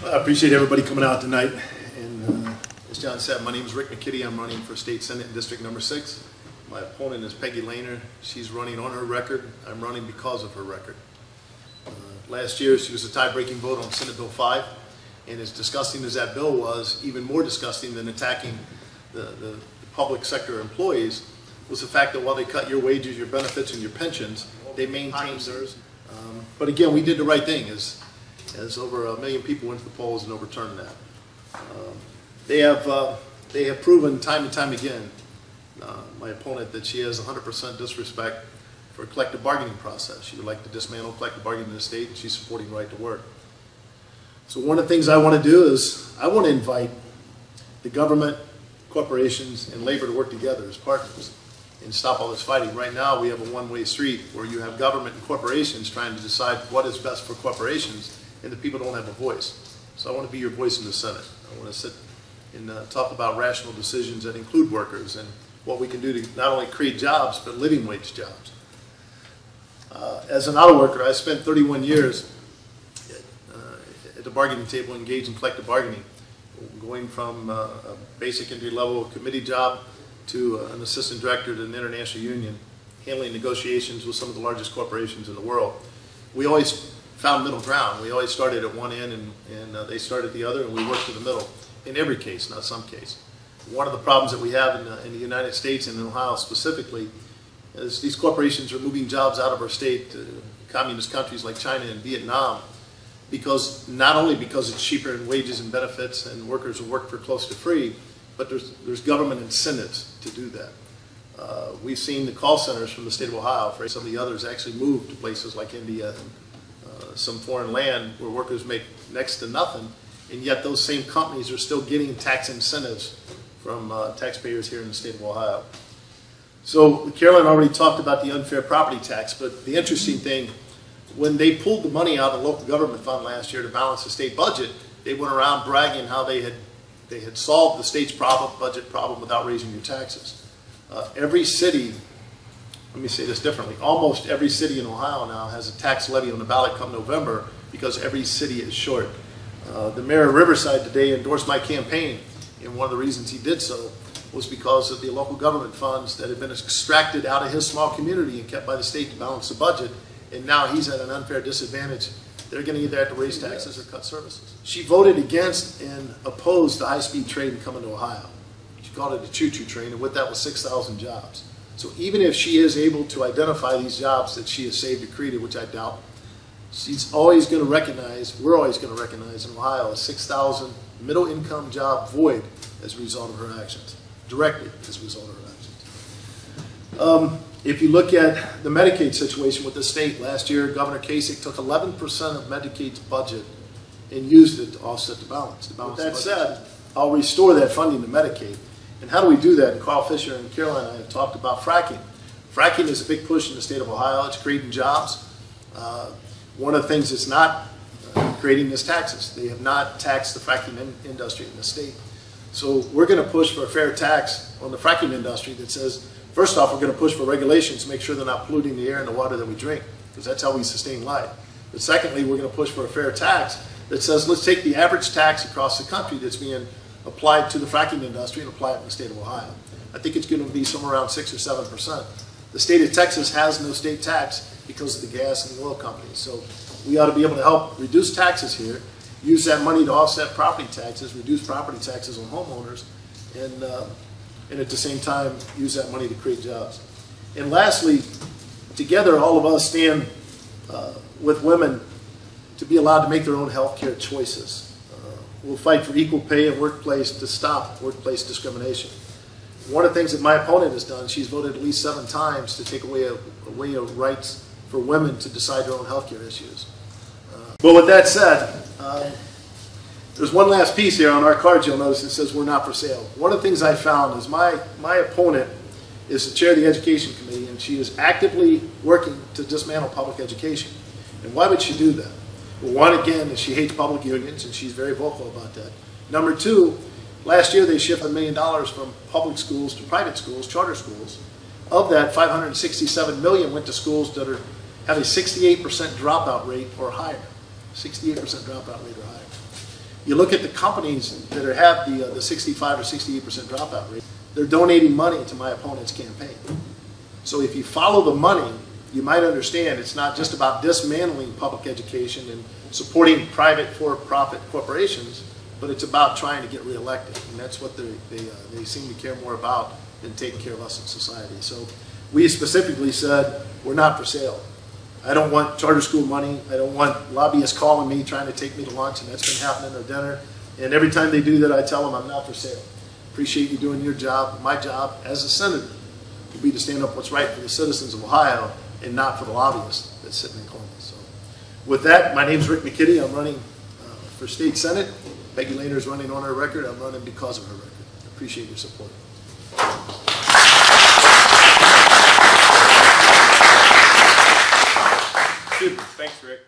I appreciate everybody coming out tonight. And as John said, my name is Rick McKiddy. I'm running for State Senate in District Number 6. My opponent is Peggy Lehner. She's running on her record. I'm running because of her record. Last year, she was a tie-breaking vote on Senate Bill 5. And as disgusting as that bill was, even more disgusting than attacking the public sector employees was the fact that while they cut your wages, your benefits, and your pensions, they maintained theirs. But again, we did the right thing as over 1 million people went to the polls and overturned that. They have proven time and time again, my opponent, that she has 100% disrespect for a collective bargaining process. She would like to dismantle collective bargaining in the state, and she's supporting right to work. So one of the things I want to do is I want to invite the government, corporations, and labor to work together as partners and stop all this fighting. Right now we have a one-way street where you have government and corporations trying to decide what is best for corporations, and the people don't have a voice. So I want to be your voice in the Senate. I want to sit and talk about rational decisions that include workers and what we can do to not only create jobs, but living wage jobs. As an auto worker, I spent 31 years at the bargaining table engaged in collective bargaining, going from a basic entry level committee job to an assistant director to an international union, handling negotiations with some of the largest corporations in the world. We always found middle ground. We always started at one end and they started at the other, and we worked to the middle in every case, not some case. One of the problems that we have in the United States and in Ohio specifically is these corporations are moving jobs out of our state to communist countries like China and Vietnam, because not only because it's cheaper in wages and benefits and workers will work for close to free, but there's government incentives to do that. We've seen the call centers from the state of Ohio, for some of the others, actually move to places like India and some foreign land where workers make next to nothing, and yet those same companies are still getting tax incentives from taxpayers here in the state of Ohio. So Carolyn already talked about the unfair property tax, but the interesting thing, when they pulled the money out of the local government fund last year to balance the state budget, they went around bragging how they had solved the state's budget problem without raising your taxes. Every city, let me say this differently, almost every city in Ohio now has a tax levy on the ballot come November because every city is short. The mayor of Riverside today endorsed my campaign, and one of the reasons he did so was because of the local government funds that had been extracted out of his small community and kept by the state to balance the budget, and now he's at an unfair disadvantage. They're going to either have to raise taxes or cut services. She voted against and opposed the high-speed train coming to Ohio. She called it a choo-choo train, and with that was 6,000 jobs. So even if she is able to identify these jobs that she has saved or created, which I doubt, she's always going to recognize, we're always going to recognize in Ohio a 6,000 middle-income job void as a result of her actions, directly as a result of her actions. If you look at the Medicaid situation with the state, last year Governor Kasich took 11% of Medicaid's budget and used it to offset the balance. With that said, I'll restore that funding to Medicaid. And how do we do that? And Carl Fisher and Caroline and I have talked about fracking. Fracking is a big push in the state of Ohio. It's creating jobs. One of the things it's not creating is taxes. They have not taxed the fracking industry in the state. So we're going to push for a fair tax on the fracking industry that says, first off, we're going to push for regulations to make sure they're not polluting the air and the water that we drink, because that's how we sustain life. But secondly, we're going to push for a fair tax that says, let's take the average tax across the country that's being applied to the fracking industry and apply it in the state of Ohio. I think it's going to be somewhere around 6 or 7%. The state of Texas has no state tax because of the gas and the oil companies. So we ought to be able to help reduce taxes here, use that money to offset property taxes, reduce property taxes on homeowners, and at the same time use that money to create jobs. And lastly, together all of us stand with women to be allowed to make their own health care choices. We'll fight for equal pay in workplace to stop workplace discrimination. One of the things that my opponent has done, she's voted at least 7 times to take away rights for women to decide their own health care issues. But with that said, there's one last piece here on our cards you'll notice. It says we're not for sale. One of the things I found is my opponent is the chair of the Education Committee, and she is actively working to dismantle public education. And why would she do that? Well, one, again, is she hates public unions, and she's very vocal about that. Number 2, last year they shifted $1 million from public schools to private schools, charter schools. Of that, $567 million went to schools that have a 68% dropout rate or higher. 68% dropout rate or higher. You look at the companies that have the 65 or 68% dropout rate, they're donating money to my opponent's campaign. So if you follow the money, you might understand it's not just about dismantling public education and supporting private for-profit corporations, but it's about trying to get reelected. And that's what they seem to care more about than taking care of us in society. So we specifically said, we're not for sale. I don't want charter school money. I don't want lobbyists calling me trying to take me to lunch, and that's been happening, or dinner. And every time they do that, I tell them I'm not for sale. Appreciate you doing your job. My job as a senator will be to stand up what's right for the citizens of Ohio and not for the lobbyists that's sitting in Columbus. So with that, my name is Rick McKiddy. I'm running for state senate. Peggy Lehner is running on her record. I'm running because of her record. I appreciate your support. Super. Thanks, Rick.